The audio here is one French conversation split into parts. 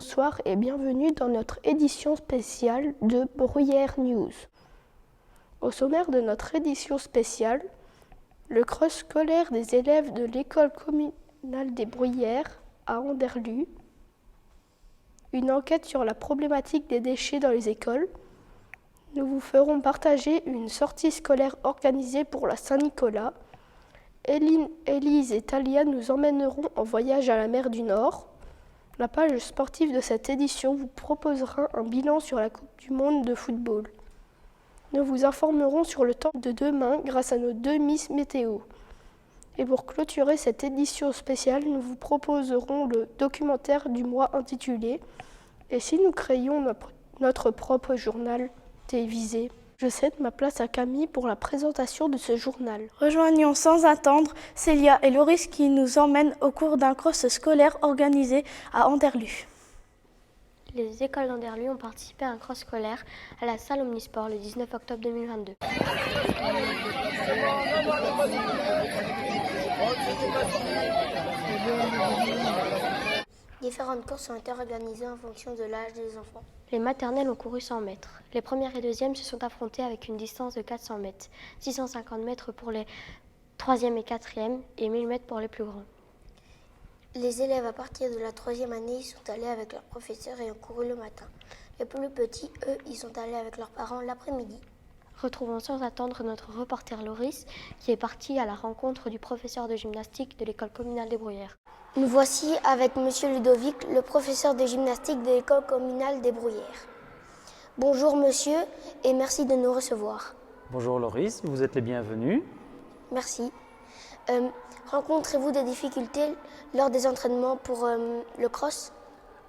bonsoir et bienvenue dans notre édition spéciale de Bruyères News. Au sommaire de notre édition spéciale, le cross scolaire des élèves de l'école communale des Bruyères à Anderlues, une enquête sur la problématique des déchets dans les écoles. Nous vous ferons partager une sortie scolaire organisée pour la Saint-Nicolas. Éline, Élise et Talia nous emmèneront en voyage à la mer du Nord. La page sportive de cette édition vous proposera un bilan sur la Coupe du Monde de football. Nous vous informerons sur le temps de demain grâce à nos 2 Miss Météo. Et pour clôturer cette édition spéciale, nous vous proposerons le documentaire du mois intitulé « Et si nous créions notre propre journal télévisé ?» Je cède ma place à Camille pour la présentation de ce journal. Rejoignons sans attendre Célia et Loris qui nous emmènent au cours d'un cross scolaire organisé à Anderlues. Les écoles d'Anderlues ont participé à un cross scolaire à la salle Omnisport le 19 octobre 2022. Différentes courses ont été organisées en fonction de l'âge des enfants. Les maternelles ont couru 100 mètres. Les premières et deuxièmes se sont affrontées avec une distance de 400 mètres, 650 mètres pour les troisièmes et quatrièmes et 1000 mètres pour les plus grands. Les élèves à partir de la 3e année y sont allés avec leurs professeurs et ont couru le matin. Les plus petits, eux, y sont allés avec leurs parents l'après-midi. Retrouvons sans attendre notre reporter Loris qui est parti à la rencontre du professeur de gymnastique de l'école communale des Bruyères. Nous voici avec Monsieur Ludovic, le professeur de gymnastique de l'école communale des Bruyères. Bonjour monsieur et merci de nous recevoir. Bonjour Loris, vous êtes les bienvenus. Merci. Rencontrez-vous des difficultés lors des entraînements pour le cross ?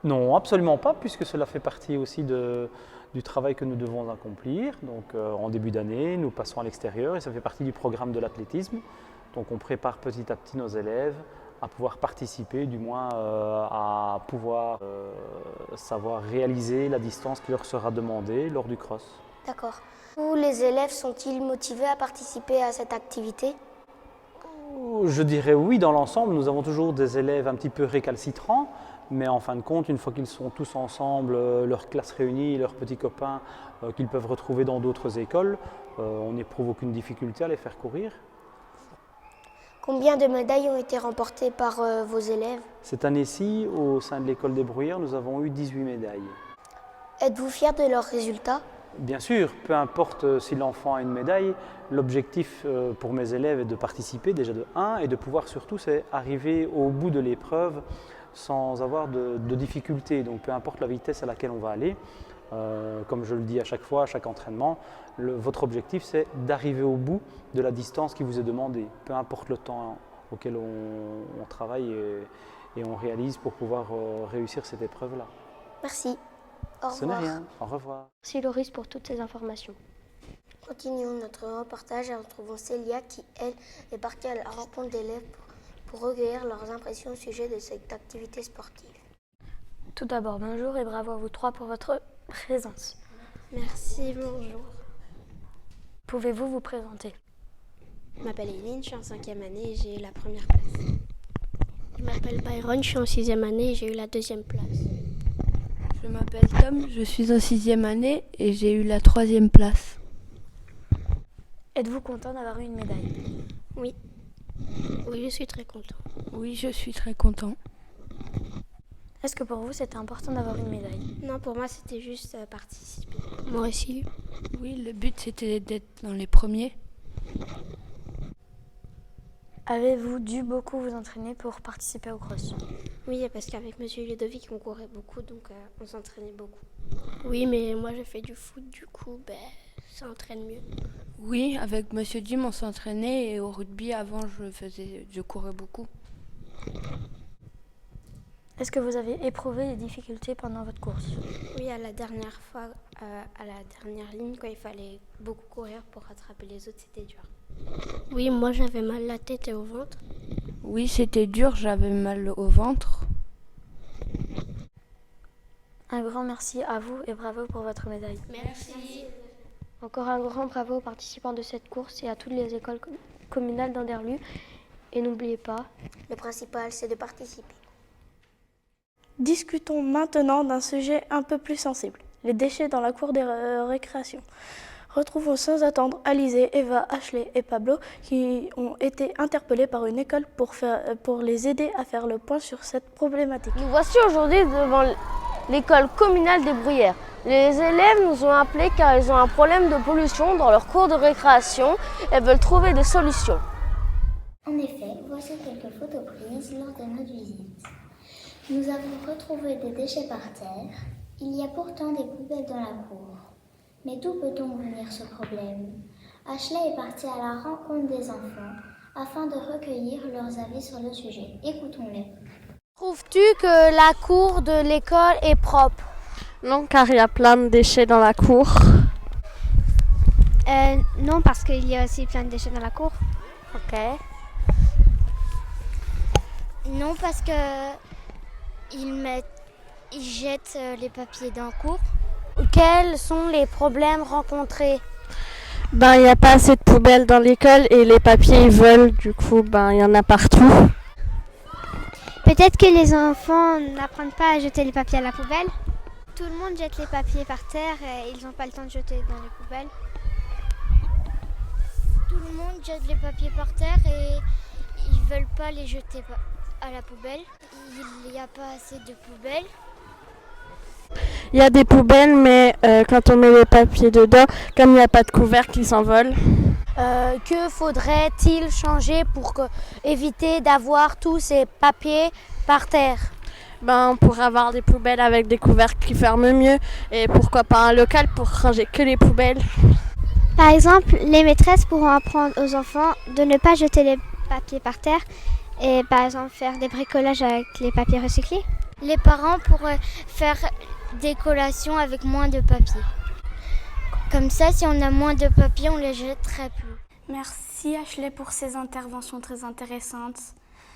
Non, absolument pas, puisque cela fait partie aussi du travail que nous devons accomplir. Donc en début d'année, nous passons à l'extérieur et ça fait partie du programme de l'athlétisme. Donc on prépare petit à petit nos élèves à pouvoir participer, du moins à pouvoir savoir réaliser la distance qui leur sera demandée lors du cross. D'accord. Tous les élèves sont-ils motivés à participer à cette activité ? Je dirais oui, dans l'ensemble, nous avons toujours des élèves un petit peu récalcitrants, mais en fin de compte, une fois qu'ils sont tous ensemble, leur classe réunie, leurs petits copains qu'ils peuvent retrouver dans d'autres écoles, on n'éprouve aucune difficulté à les faire courir. Combien de médailles ont été remportées par vos élèves ? Cette année-ci, au sein de l'école des Bruyères, nous avons eu 18 médailles. Êtes-vous fiers de leurs résultats ? Bien sûr, peu importe si l'enfant a une médaille, l'objectif pour mes élèves est de participer déjà de 1 et de pouvoir surtout c'est arriver au bout de l'épreuve sans avoir de difficultés. Donc peu importe la vitesse à laquelle on va aller, comme je le dis à chaque fois, à chaque entraînement, votre objectif c'est d'arriver au bout de la distance qui vous est demandée. Peu importe le temps auquel on travaille et on réalise pour pouvoir réussir cette épreuve-là. Merci. Au revoir. Ce n'est rien. Au revoir. Merci Loris pour toutes ces informations. Continuons notre reportage et retrouvons Célia qui, elle, est partie à la rencontre d'élèves pour recueillir leurs impressions au sujet de cette activité sportive. Tout d'abord, bonjour et bravo à vous trois pour votre présence. Merci, bonjour. Pouvez-vous vous présenter ? Je m'appelle Éline, je suis en 5e année et j'ai eu la première place. Je m'appelle Byron, je suis en 6e année et j'ai eu la 2e place. Je m'appelle Tom, je suis en 6e année et j'ai eu la 3e place. Êtes-vous content d'avoir eu une médaille ? Oui. Oui, je suis très content. Oui, je suis très content. Est-ce que pour vous c'était important d'avoir une médaille ? Non, pour moi c'était juste participer. Moi aussi. Oui, le but c'était d'être dans les premiers. Avez-vous dû beaucoup vous entraîner pour participer au cross ? Oui, parce qu'avec Monsieur Ludovic on courait beaucoup, donc on s'entraînait beaucoup. Oui, mais moi j'ai fait du foot, du coup ça entraîne mieux. Oui, avec Monsieur Jim on s'entraînait et au rugby avant je courais beaucoup. Est-ce que vous avez éprouvé des difficultés pendant votre course ? Oui, à la dernière fois, à la dernière ligne, quand il fallait beaucoup courir pour rattraper les autres, c'était dur. Oui, moi j'avais mal la tête et au ventre. Oui, c'était dur, j'avais mal au ventre. Un grand merci à vous et bravo pour votre médaille. Merci. Encore un grand bravo aux participants de cette course et à toutes les écoles communales d'Anderlues. Et n'oubliez pas, le principal c'est de participer. Discutons maintenant d'un sujet un peu plus sensible, les déchets dans la cour des récréations. Retrouvons sans attendre Alizé, Eva, Ashley et Pablo qui ont été interpellés par une école pour les aider à faire le point sur cette problématique. Nous voici aujourd'hui devant l'école communale des Bruyères. Les élèves nous ont appelés car ils ont un problème de pollution dans leur cours de récréation et veulent trouver des solutions. En effet, voici quelques photos prises lors de notre visite. Nous avons retrouvé des déchets par terre. Il y a pourtant des poubelles dans la cour. Mais d'où peut-on venir ce problème? Ashley est partie à la rencontre des enfants afin de recueillir leurs avis sur le sujet. Écoutons-les. Trouves-tu que la cour de l'école est propre? Non, car il y a plein de déchets dans la cour. Non, parce qu'il y a aussi plein de déchets dans la cour. Ok. Non, parce que ils jettent les papiers dans la cour. Quels sont les problèmes rencontrés? Il n'y a pas assez de poubelles dans l'école et les papiers ils volent, du coup il y en a partout. Peut-être que les enfants n'apprennent pas à jeter les papiers à la poubelle. Tout le monde jette les papiers par terre et ils n'ont pas le temps de jeter dans les poubelles. Tout le monde jette les papiers par terre et ils ne veulent pas les jeter à la poubelle. Il n'y a pas assez de poubelles. Il y a des poubelles, mais quand on met les papiers dedans, comme il n'y a pas de couvercle, ils s'envolent. Que faudrait-il changer pour éviter d'avoir tous ces papiers par terre? On pourrait avoir des poubelles avec des couvercles qui ferment mieux et pourquoi pas un local pour ranger que les poubelles. Par exemple, les maîtresses pourront apprendre aux enfants de ne pas jeter les papiers par terre et par exemple faire des bricolages avec les papiers recyclés. Les parents pourraient faire des collations avec moins de papier. Comme ça, si on a moins de papier, on les jetterait plus. Merci Ashley pour ces interventions très intéressantes.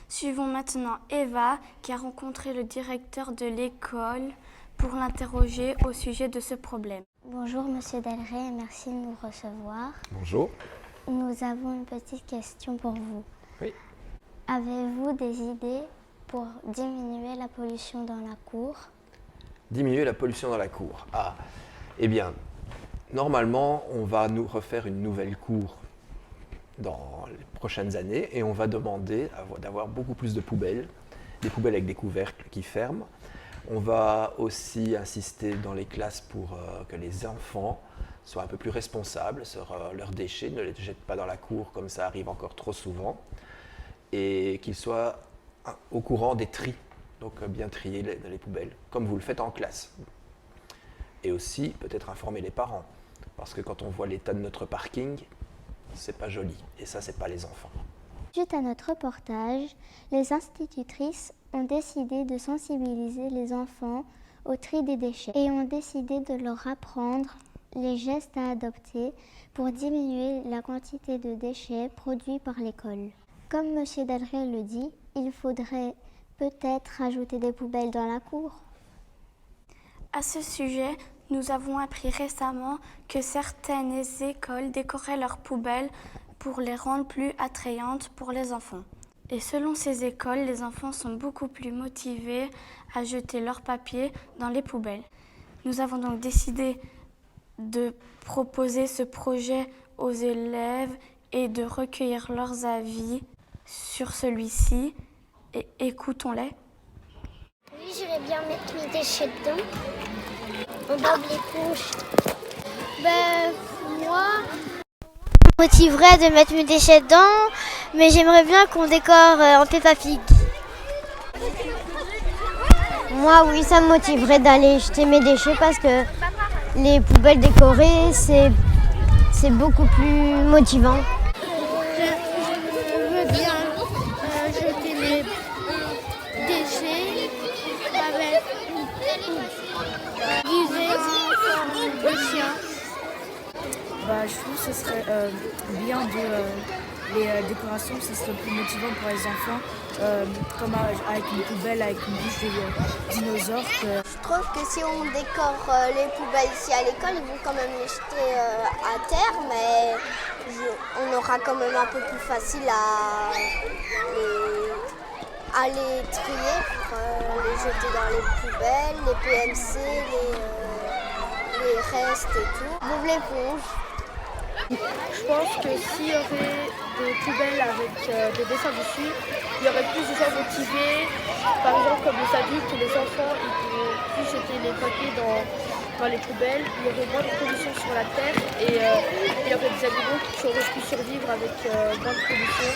Suivons maintenant Eva qui a rencontré le directeur de l'école pour l'interroger au sujet de ce problème. Bonjour Monsieur Delray et merci de nous recevoir. Bonjour. Nous avons une petite question pour vous. Oui. Avez-vous des idées pour diminuer la pollution dans la cour? Diminuer la pollution dans la cour. Eh bien, normalement, on va nous refaire une nouvelle cour dans les prochaines années et on va demander d'avoir beaucoup plus de poubelles, des poubelles avec des couvercles qui ferment. On va aussi insister dans les classes pour que les enfants soient un peu plus responsables sur leurs déchets, ne les jettent pas dans la cour comme ça arrive encore trop souvent, et qu'ils soient au courant des tris, donc bien trier les poubelles, comme vous le faites en classe. Et aussi peut-être informer les parents, parce que quand on voit l'état de notre parking, c'est pas joli, et ça c'est pas les enfants. Suite à notre reportage, les institutrices ont décidé de sensibiliser les enfants au tri des déchets et ont décidé de leur apprendre les gestes à adopter pour diminuer la quantité de déchets produits par l'école. Comme M. Delray le dit, il faudrait peut-être ajouter des poubelles dans la cour. À ce sujet, nous avons appris récemment que certaines écoles décoraient leurs poubelles pour les rendre plus attrayantes pour les enfants. Et selon ces écoles, les enfants sont beaucoup plus motivés à jeter leurs papiers dans les poubelles. Nous avons donc décidé de proposer ce projet aux élèves et de recueillir leurs avis sur celui-ci. Et écoutons-les. Oui, j'irais bien mettre mes déchets dedans. On barbe les couches. Moi, je me motiverais de mettre mes déchets dedans, mais j'aimerais bien qu'on décore en Peppa Pig. Moi, oui, ça me motiverait d'aller jeter mes déchets parce que les poubelles décorées, c'est beaucoup plus motivant. Je veux bien jeter mes déchets avec une de chien. Je trouve que ce serait bien les décorations, ce serait plus motivant pour les enfants, comme avec une poubelle, avec une bouche de dinosaure. Je trouve que si on décore les poubelles ici à l'école, ils vont quand même les jeter à terre, mais on aura quand même un peu plus facile à les trier pour les jeter dans les poubelles, les PMC, les restes et tout. Boule l'éponge. Je pense que s'il y aurait des poubelles avec des dessins dessus, il y aurait plus de gens motivés. Par exemple, comme les adultes et les enfants, ils pourraient plus jeter les papiers dans les poubelles. Il y aurait moins de pollution sur la terre et il y aurait des animaux qui auraient pu survivre avec moins de pollution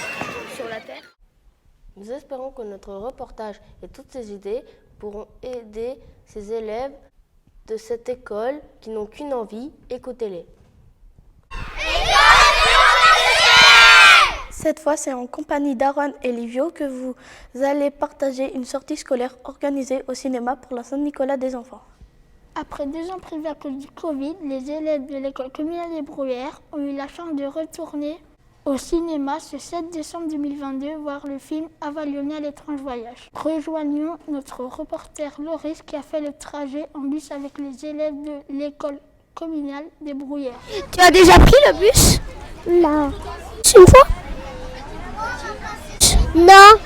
sur la terre. Nous espérons que notre reportage et toutes ces idées pourront aider ces élèves de cette école qui n'ont qu'une envie, écoutez-les. Cette fois, c'est en compagnie d'Aaron et Livio que vous allez partager une sortie scolaire organisée au cinéma pour la Saint-Nicolas des enfants. Après 2 ans privés à cause du Covid, les élèves de l'école communale des Bruyères ont eu la chance de retourner au cinéma ce 7 décembre 2022 voir le film Avaliona l'étrange voyage. Rejoignons notre reporter Loris qui a fait le trajet en bus avec les élèves de l'école communale des Bruyères. Tu as déjà pris le bus? Non. Une fois? Non.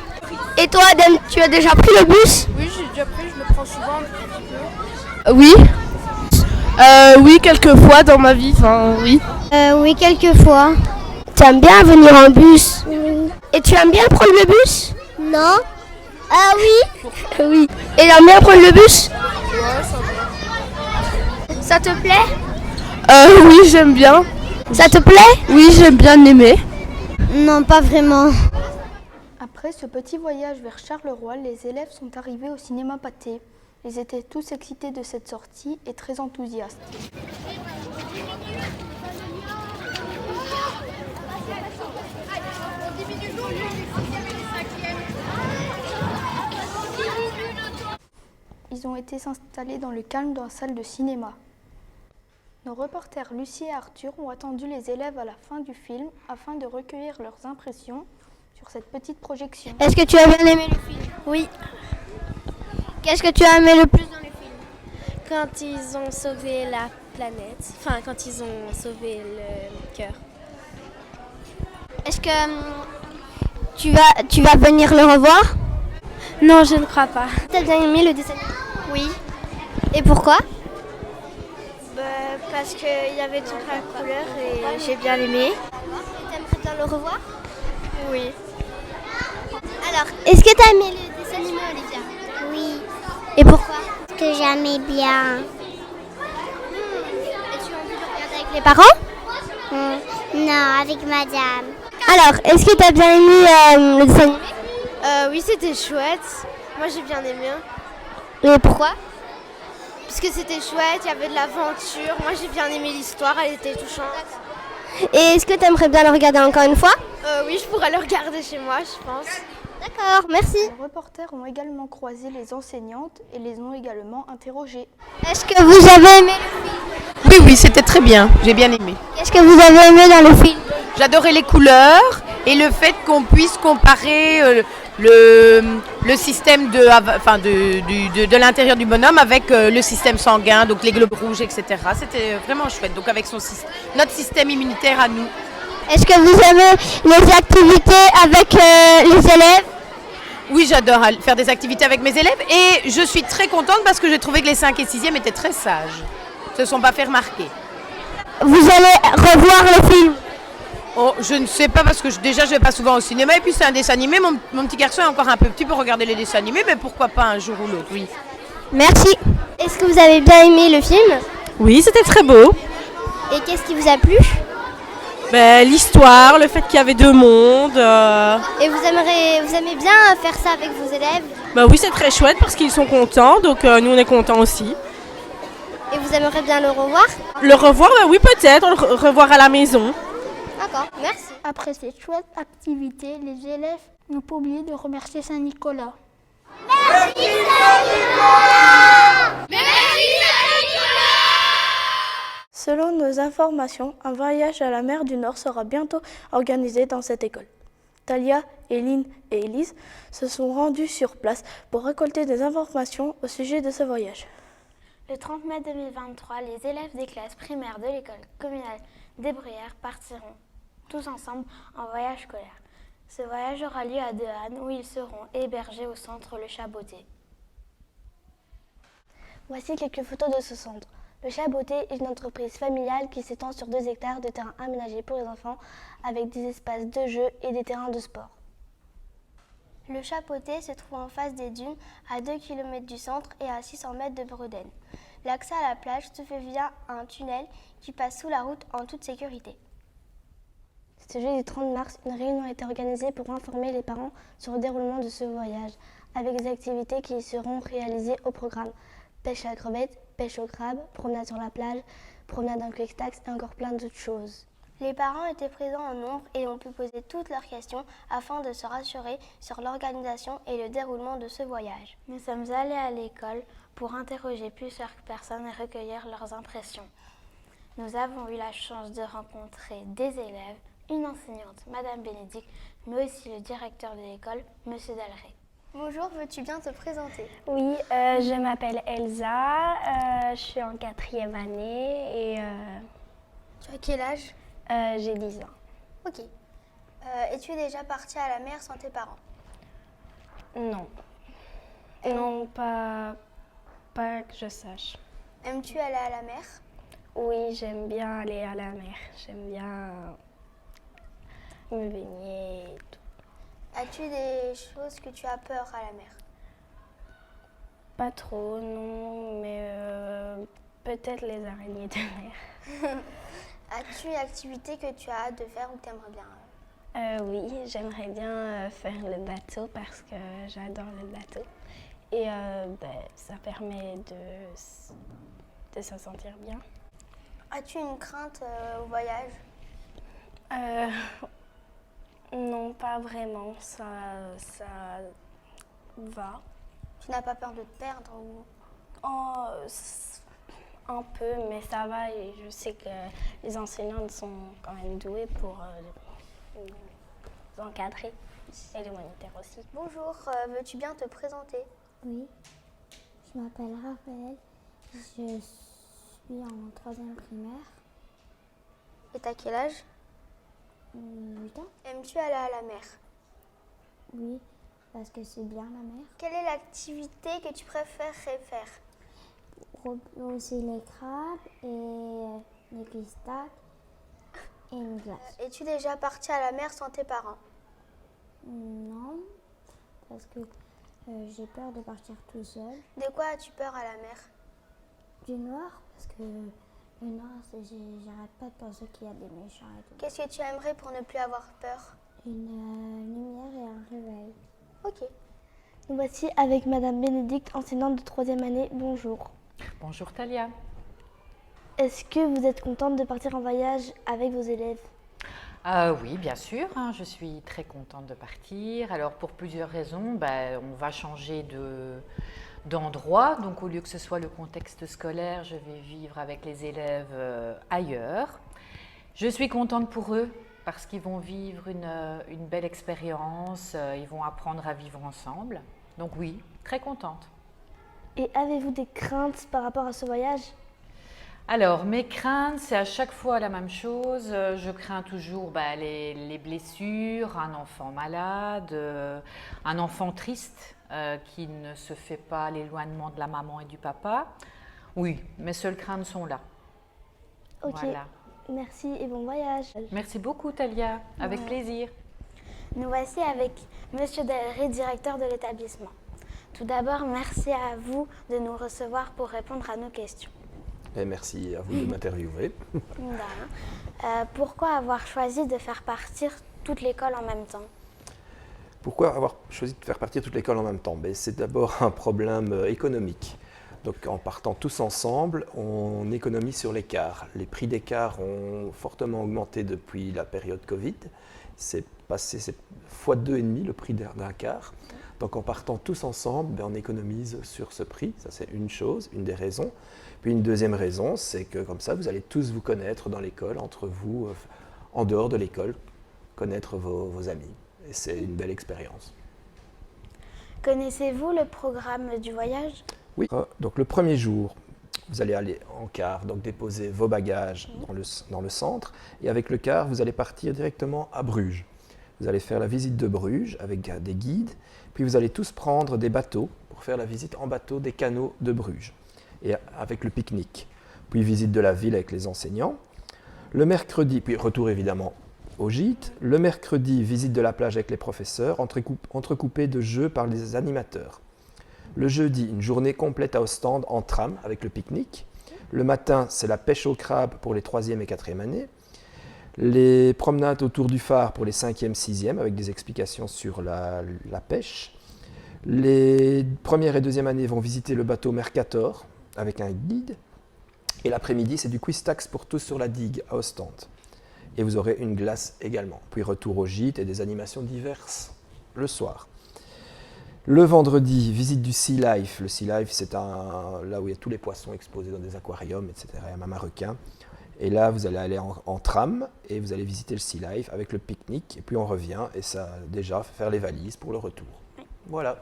Et toi, Adem, tu as déjà pris le bus? Oui, j'ai déjà pris, je le prends souvent un petit peu. Oui. Oui, quelques fois dans ma vie, oui. Oui, quelques fois. Tu aimes bien venir en bus? Oui. Et tu aimes bien prendre le bus? Non. Ah oui. Oui. Et tu aimes bien prendre le bus? Ouais, ça va. Ça te plaît? Oui, j'aime bien. Ça te plaît? Oui, j'aime bien aimer. Non, pas vraiment. Après ce petit voyage vers Charleroi, les élèves sont arrivés au cinéma Pathé. Ils étaient tous excités de cette sortie et très enthousiastes. Ils ont été s'installer dans le calme dans la salle de cinéma. Nos reporters Lucie et Arthur ont attendu les élèves à la fin du film afin de recueillir leurs impressions sur cette petite projection. Est-ce que tu as bien aimé le film? Oui, Qu'est-ce que tu as aimé le plus dans le film? quand ils ont sauvé la planète, enfin quand ils ont sauvé le cœur. Est-ce que tu vas venir le revoir? Non, je ne crois pas. Tu as bien aimé le dessin? Oui, Et pourquoi? parce qu'il y avait toute la couleur et j'ai bien aimé. Tu aimerais bien le revoir? Oui. Alors, est-ce que tu as aimé le dessin animé, Olivia? Oui. Et pourquoi? Parce que j'aimais bien. Et tu as envie de le regarder avec les parents? Non, avec madame. Alors, est-ce que tu as bien aimé le dessin animé? Oui, c'était chouette. Moi, j'ai bien aimé. Et pourquoi? Parce que c'était chouette, il y avait de l'aventure. Moi, j'ai bien aimé l'histoire, elle était touchante. Et est-ce que tu aimerais bien le regarder encore une fois? Oui, je pourrais le regarder chez moi, je pense. D'accord, merci. Les reporters ont également croisé les enseignantes et les ont également interrogées. Est-ce que vous avez aimé le film? Oui, c'était très bien, j'ai bien aimé. Qu'est-ce que vous avez aimé dans le film? J'adorais les couleurs et le fait qu'on puisse comparer le système de l'intérieur du bonhomme avec le système sanguin, donc les globes rouges, etc. C'était vraiment chouette, donc avec notre système immunitaire à nous. Est-ce que vous aimez les activités avec les élèves? Oui, j'adore faire des activités avec mes élèves et je suis très contente parce que j'ai trouvé que les 5 et 6e étaient très sages. Ils ne se sont pas fait remarquer. Vous allez revoir le film? Oh, je ne sais pas parce que déjà je vais pas souvent au cinéma et puis c'est un dessin animé. Mon petit garçon est encore un peu petit pour regarder les dessins animés, mais pourquoi pas un jour ou l'autre, oui. Merci. Est-ce que vous avez bien aimé le film? Oui, c'était très beau. Et qu'est-ce qui vous a plu? L'histoire, le fait qu'il y avait 2 mondes. Et vous aimez bien faire ça avec vos élèves? Oui, c'est très chouette parce qu'ils sont contents, donc nous on est contents aussi. Et vous aimeriez bien le revoir? Le revoir, oui peut-être, le revoir à la maison. D'accord, merci. Après cette chouette activité, les élèves n'ont pas oublié de remercier Saint-Nicolas. Merci Saint-Nicolas! Merci Saint-Nicolas! Selon nos informations, un voyage à la mer du Nord sera bientôt organisé dans cette école. Talia, Eline et Elise se sont rendues sur place pour récolter des informations au sujet de ce voyage. Le 30 mai 2023, les élèves des classes primaires de l'école communale des Bruyères partiront tous ensemble en voyage scolaire. Ce voyage aura lieu à Deanne où ils seront hébergés au centre Le Chaboté. Voici quelques photos de ce centre. Le Chaboté est une entreprise familiale qui s'étend sur 2 hectares de terrain aménagés pour les enfants avec des espaces de jeu et des terrains de sport. Le Chaboté se trouve en face des dunes, à 2 km du centre et à 600 mètres de Breuden. L'accès à la plage se fait via un tunnel qui passe sous la route en toute sécurité. Ce jeudi 30 mars, une réunion a été organisée pour informer les parents sur le déroulement de ce voyage, avec des activités qui seront réalisées au programme. Pêche à la crevette, pêche au crabe, promenade sur la plage, promenade en quick-tax et encore plein d'autres choses. Les parents étaient présents en nombre et ont pu poser toutes leurs questions afin de se rassurer sur l'organisation et le déroulement de ce voyage. Nous sommes allés à l'école pour interroger plusieurs personnes et recueillir leurs impressions. Nous avons eu la chance de rencontrer des élèves, une enseignante, Madame Bénédicte, mais aussi le directeur de l'école, Monsieur Dalleray. Bonjour, veux-tu bien te présenter? Oui, je m'appelle Elsa, je suis en 4e année et... Tu as quel âge? J'ai 10 ans. Ok. Es-tu déjà partie à la mer sans tes parents? Non. Non, pas que je sache. Aimes-tu aller à la mer? Oui, j'aime bien aller à la mer. J'aime bien me baigner et tout. As-tu des choses que tu as peur à la mer? Pas trop, non, mais peut-être les araignées de mer. As-tu une activité que tu as hâte de faire ou que tu aimerais bien? Oui, j'aimerais bien faire le bateau parce que j'adore le bateau. Et ça permet de se sentir bien. As-tu une crainte au voyage? Non, pas vraiment. Ça va. Tu n'as pas peur de te perdre ou... Un peu, mais ça va. Et je sais que les enseignantes sont quand même douées pour nous encadrer. Et les moniteurs aussi. Bonjour, veux-tu bien te présenter? Oui, je m'appelle Raphaël. Je suis en 3e primaire. Et t'as quel âge? 8 ans. Aimes-tu aller à la mer? Oui, parce que c'est bien la mer. Quelle est l'activité que tu préférerais faire? Aussi les crabes et les pistaches et une glace. Es-tu déjà partie à la mer sans tes parents? Non, parce que j'ai peur de partir tout seul. De quoi as-tu peur à la mer? Du noir, parce que le noir, j'arrête pas de penser qu'il y a des méchants et tout. Qu'est-ce que tu aimerais pour ne plus avoir peur? Une lumière et un réveil. Ok. Nous voici avec Madame Bénédicte, enseignante de 3e année. Bonjour. Bonjour Talia. Est-ce que vous êtes contente de partir en voyage avec vos élèves? Oui, bien sûr, je suis très contente de partir. Alors pour plusieurs raisons, on va changer d'endroit. Donc au lieu que ce soit le contexte scolaire, je vais vivre avec les élèves ailleurs. Je suis contente pour eux parce qu'ils vont vivre une belle expérience, ils vont apprendre à vivre ensemble. Donc oui, très contente. Et avez-vous des craintes par rapport à ce voyage? Alors, mes craintes, c'est à chaque fois la même chose. Je crains toujours les blessures, un enfant malade, un enfant triste qui ne se fait pas l'éloignement de la maman et du papa. Oui, mes seules craintes sont là. Ok, voilà. Merci et bon voyage. Merci beaucoup Talia, avec plaisir. Nous voici avec Monsieur Dalleray, directeur de l'établissement. Tout d'abord, merci à vous de nous recevoir pour répondre à nos questions. Et merci à vous de m'interviewer. Pourquoi avoir choisi de faire partir toute l'école en même temps? Pourquoi avoir choisi de faire partir toute l'école en même temps? C'est d'abord un problème économique. Donc en partant tous ensemble, on économise sur les cars. Les prix des cars ont fortement augmenté depuis la période Covid. C'est passé x2,5 le prix d'un car. Donc en partant tous ensemble, on économise sur ce prix. Ça c'est une chose, une des raisons. Puis une deuxième raison, c'est que comme ça, vous allez tous vous connaître dans l'école, entre vous, en dehors de l'école, connaître vos amis. Et c'est une belle expérience. Connaissez-vous le programme du voyage? Oui. Donc le premier jour, vous allez aller en car, donc déposer vos bagages dans le centre. Et avec le car, vous allez partir directement à Bruges. Vous allez faire la visite de Bruges avec des guides, puis vous allez tous prendre des bateaux pour faire la visite en bateau des canaux de Bruges, et avec le pique-nique. Puis visite de la ville avec les enseignants. Le mercredi, puis retour évidemment au gîte. Le mercredi, visite de la plage avec les professeurs, entrecoupée de jeux par les animateurs. Le jeudi, une journée complète à Ostende en tram avec le pique-nique. Le matin, c'est la pêche au crabe pour les 3e et 4e années. Les promenades autour du phare pour les 5e, 6e avec des explications sur la pêche. Les 1re et 2e années vont visiter le bateau Mercator avec un guide. Et l'après-midi, c'est du quiz tax pour tous sur la digue à Ostende. Et vous aurez une glace également. Puis retour au gîte et des animations diverses le soir. Le vendredi, visite du Sea Life. Le Sea Life, c'est là où il y a tous les poissons exposés dans des aquariums, etc. Il y a même un requin. Et là, vous allez aller en tram et vous allez visiter le Sea Life avec le pique-nique. Et puis on revient et ça, déjà, faire les valises pour le retour. Oui. Voilà.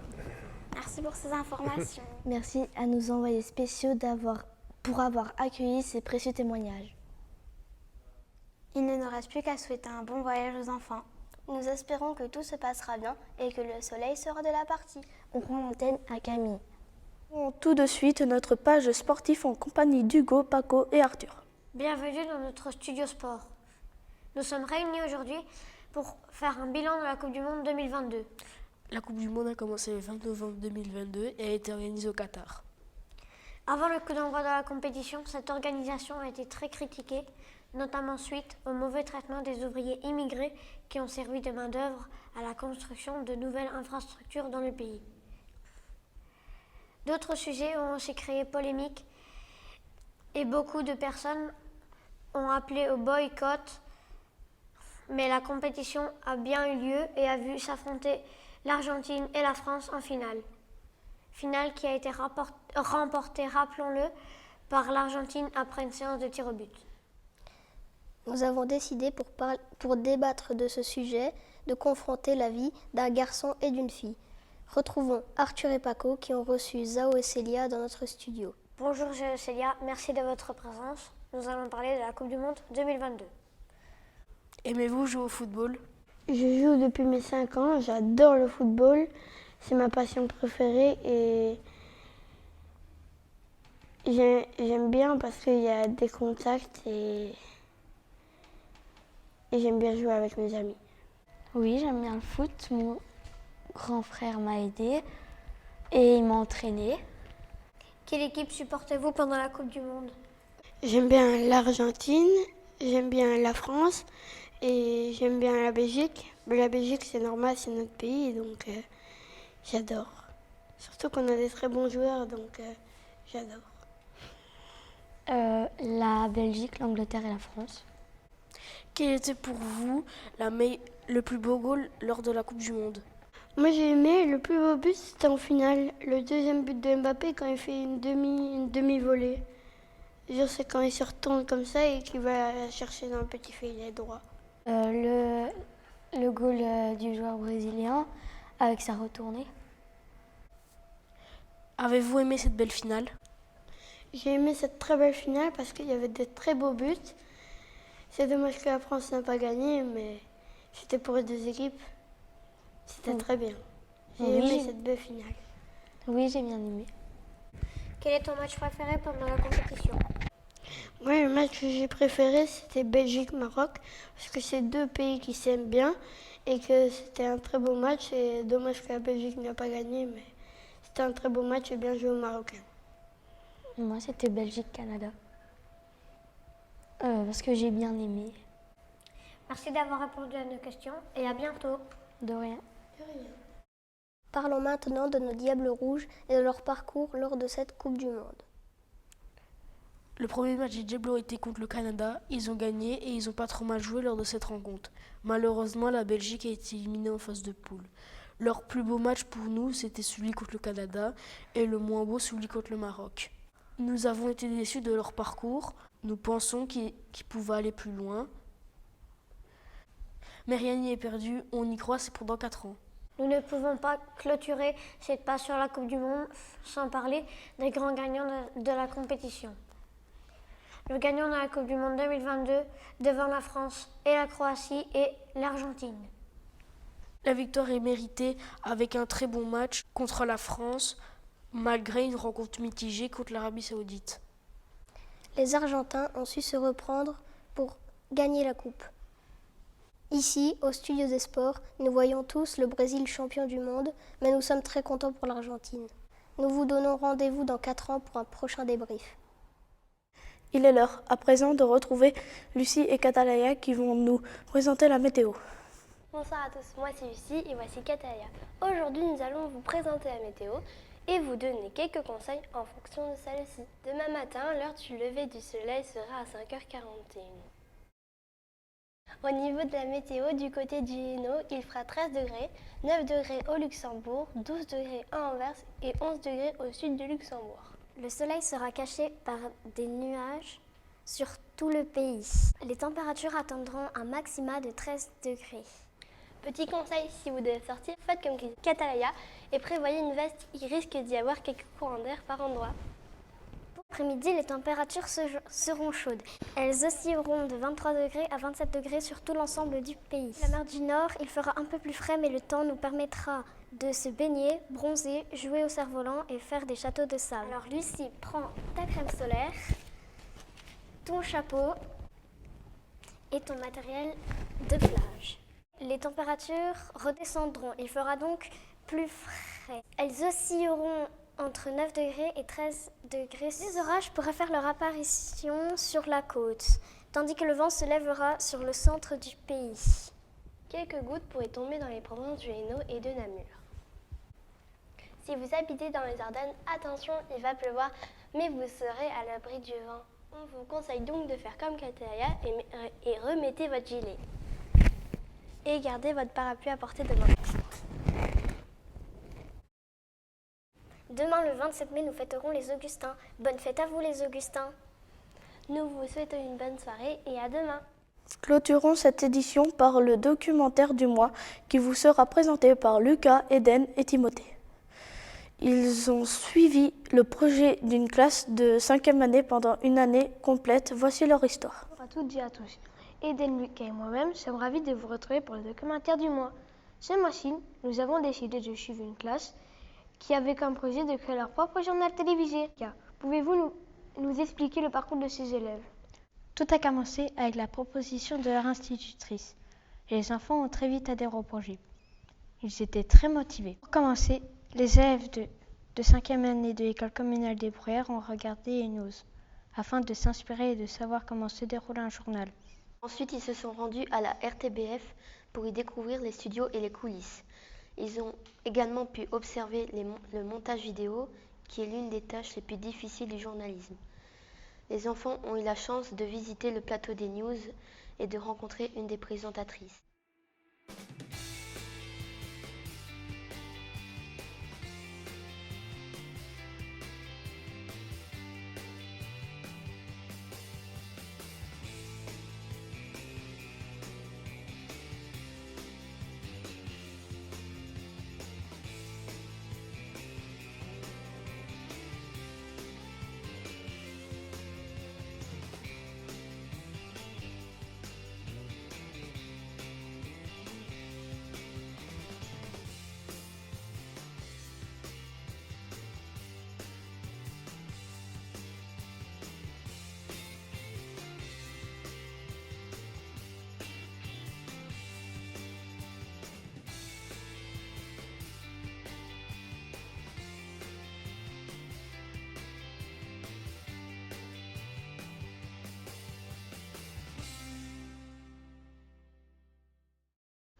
Merci pour ces informations. Merci à nos envoyés spéciaux pour avoir accueilli ces précieux témoignages. Il ne nous reste plus qu'à souhaiter un bon voyage aux enfants. Nous espérons que tout se passera bien et que le soleil sera de la partie. On rend l'antenne à Camille. Tout de suite notre page sportive en compagnie d'Hugo, Paco et Arthur. Bienvenue dans notre studio sport. Nous sommes réunis aujourd'hui pour faire un bilan de la Coupe du Monde 2022. La Coupe du Monde a commencé le 20 novembre 2022 et a été organisée au Qatar. Avant le coup d'envoi de la compétition, cette organisation a été très critiquée, notamment suite au mauvais traitement des ouvriers immigrés qui ont servi de main-d'œuvre à la construction de nouvelles infrastructures dans le pays. D'autres sujets ont aussi créé polémique et beaucoup de personnes ont appelé au boycott, mais la compétition a bien eu lieu et a vu s'affronter l'Argentine et la France en finale. Finale qui a été remportée, rappelons-le, par l'Argentine après une séance de tir au but. Nous avons décidé pour débattre de ce sujet, de confronter la vie d'un garçon et d'une fille. Retrouvons Arthur et Paco qui ont reçu Zao et Célia dans notre studio. Bonjour Célia, merci de votre présence. Nous allons parler de la Coupe du Monde 2022. Aimez-vous jouer au football? Je joue depuis mes 5 ans, j'adore le football, c'est ma passion préférée et j'aime bien parce qu'il y a des contacts et j'aime bien jouer avec mes amis. Oui, j'aime bien le foot. Mon grand frère m'a aidé et il m'a entraîné. Quelle équipe supportez-vous pendant la Coupe du Monde? J'aime bien l'Argentine, j'aime bien la France et j'aime bien la Belgique. Mais la Belgique, c'est normal, c'est notre pays, donc j'adore. Surtout qu'on a des très bons joueurs, donc j'adore. La Belgique, l'Angleterre et la France. Quel était pour vous le plus beau goal lors de la Coupe du Monde? Moi j'ai aimé, le plus beau but c'était en finale. Le deuxième but de Mbappé quand il fait une demi-volée. C'est quand il se retourne comme ça et qu'il va chercher dans le petit filet droit. Le goal du joueur brésilien avec sa retournée. Avez-vous aimé cette belle finale? J'ai aimé cette très belle finale parce qu'il y avait de très beaux buts. C'est dommage que la France n'a pas gagné, mais c'était pour les deux équipes. C'était très bien. J'ai aimé cette belle finale. Oui, j'ai bien aimé. Quel est ton match préféré pendant la compétition? Moi, le match que j'ai préféré, c'était Belgique-Maroc, parce que c'est deux pays qui s'aiment bien et que c'était un très beau match. Et dommage que la Belgique n'a pas gagné, mais c'était un très beau match et bien joué aux Marocains. Moi, c'était Belgique-Canada. Parce que j'ai bien aimé. Merci d'avoir répondu à nos questions et à bientôt. De rien. Parlons maintenant de nos Diables Rouges et de leur parcours lors de cette Coupe du Monde. Le premier match des Diablos était contre le Canada. Ils ont gagné et ils n'ont pas trop mal joué lors de cette rencontre. Malheureusement, la Belgique a été éliminée en phase de poule. Leur plus beau match pour nous, c'était celui contre le Canada et le moins beau, celui contre le Maroc. Nous avons été déçus de leur parcours. Nous pensons qu'ils pouvaient aller plus loin. Mais rien n'y est perdu, on y croit, c'est pour dans 4 ans. Nous ne pouvons pas clôturer cette passe sur la Coupe du Monde sans parler des grands gagnants de la compétition. Le gagnant de la Coupe du Monde 2022 devant la France et la Croatie est l'Argentine. La victoire est méritée avec un très bon match contre la France, malgré une rencontre mitigée contre l'Arabie Saoudite. Les Argentins ont su se reprendre pour gagner la coupe. Ici, au Studio des Sports, nous voyons tous le Brésil champion du monde, mais nous sommes très contents pour l'Argentine. Nous vous donnons rendez-vous dans 4 ans pour un prochain débrief. Il est l'heure, à présent, de retrouver Lucie et Catalaya qui vont nous présenter la météo. Bonsoir à tous, moi c'est Lucie et voici Catalaya. Aujourd'hui, nous allons vous présenter la météo et vous donner quelques conseils en fonction de celle-ci. Demain matin, l'heure du lever du soleil sera à 5h41. Au niveau de la météo, du côté du Hainaut, il fera 13 degrés, 9 degrés au Luxembourg, 12 degrés à Anvers et 11 degrés au sud du Luxembourg. Le soleil sera caché par des nuages sur tout le pays. Les températures atteindront un maximum de 13 degrés. Petit conseil, si vous devez sortir, faites comme Catalaya et prévoyez une veste, il risque d'y avoir quelques courants d'air par endroit. Après-midi, les températures seront chaudes. Elles oscilleront de 23 degrés à 27 degrés sur tout l'ensemble du pays. La mer du Nord, il fera un peu plus frais, mais le temps nous permettra de se baigner, bronzer, jouer au cerf-volant et faire des châteaux de sable. Alors Lucie, prends ta crème solaire, ton chapeau et ton matériel de plage. Les températures redescendront. Il fera donc plus frais. Elles oscilleront entre 9 degrés et 13 degrés. Les orages pourraient faire leur apparition sur la côte, tandis que le vent se lèvera sur le centre du pays. Quelques gouttes pourraient tomber dans les provinces du Hainaut et de Namur. Si vous habitez dans les Ardennes, attention, il va pleuvoir, mais vous serez à l'abri du vent. On vous conseille donc de faire comme Catalaya et remettez votre gilet. Et gardez votre parapluie à portée de main. Demain, le 27 mai, nous fêterons les Augustins. Bonne fête à vous, les Augustins. Nous vous souhaitons une bonne soirée et à demain. Clôturons cette édition par le documentaire du mois qui vous sera présenté par Lucas, Eden et Timothée. Ils ont suivi le projet d'une classe de 5e année pendant une année complète. Voici leur histoire. Bonjour à toutes et à tous. Eden, Lucas et moi-même sommes ravis de vous retrouver pour le documentaire du mois. Ce mois-ci, nous avons décidé de suivre une classe qui avait comme projet de créer leur propre journal télévisé. Pouvez-vous nous expliquer le parcours de ces élèves? Tout a commencé avec la proposition de leur institutrice. Les enfants ont très vite adhéré au projet. Ils étaient très motivés. Pour commencer, les élèves de 5e année de l'école communale des Bruyères ont regardé news afin de s'inspirer et de savoir comment se déroule un journal. Ensuite, ils se sont rendus à la RTBF pour y découvrir les studios et les coulisses. Ils ont également pu observer le montage vidéo, qui est l'une des tâches les plus difficiles du journalisme. Les enfants ont eu la chance de visiter le plateau des news et de rencontrer une des présentatrices.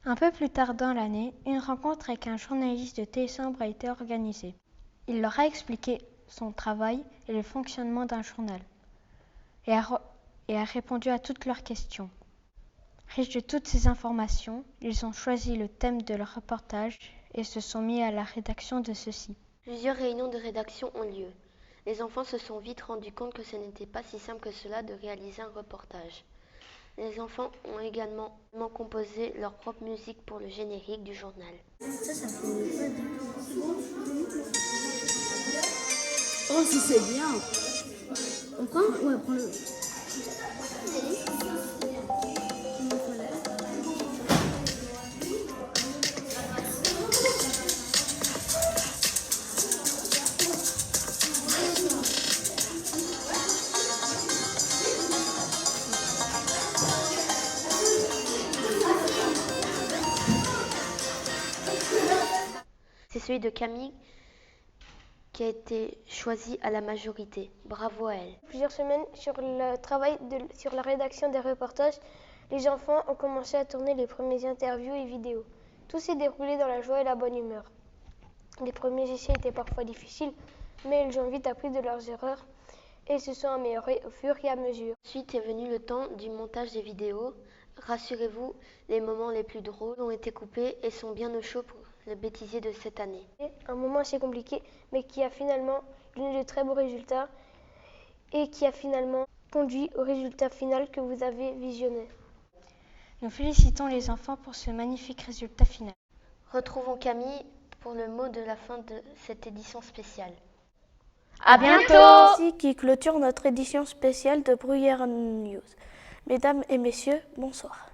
Un peu plus tard dans l'année, une rencontre avec un journaliste de Télésambre a été organisée. Il leur a expliqué son travail et le fonctionnement d'un journal et a répondu à toutes leurs questions. Riches de toutes ces informations, ils ont choisi le thème de leur reportage et se sont mis à la rédaction de ceux-ci. Plusieurs réunions de rédaction ont lieu. Les enfants se sont vite rendus compte que ce n'était pas si simple que cela de réaliser un reportage. Les enfants ont également composé leur propre musique pour le générique du journal. Ça fait... Oh, si c'est bien. On prend? Ouais, prends-le. celui de Camille qui a été choisi à la majorité. Bravo à elle. Plusieurs semaines sur le travail sur la rédaction des reportages, les enfants ont commencé à tourner les premières interviews et vidéos. Tout s'est déroulé dans la joie et la bonne humeur. Les premiers essais étaient parfois difficiles, mais ils ont vite appris de leurs erreurs et se sont améliorés au fur et à mesure. Ensuite est venu le temps du montage des vidéos. Rassurez-vous, les moments les plus drôles ont été coupés et sont bien au chaud pour le bêtisier de cette année. Un moment assez compliqué, mais qui a finalement donné de très beaux résultats et qui a finalement conduit au résultat final que vous avez visionné. Nous félicitons les enfants pour ce magnifique résultat final. Retrouvons Camille pour le mot de la fin de cette édition spéciale. À bientôt! Ici qui clôture notre édition spéciale de Bruyères News. Mesdames et messieurs, bonsoir.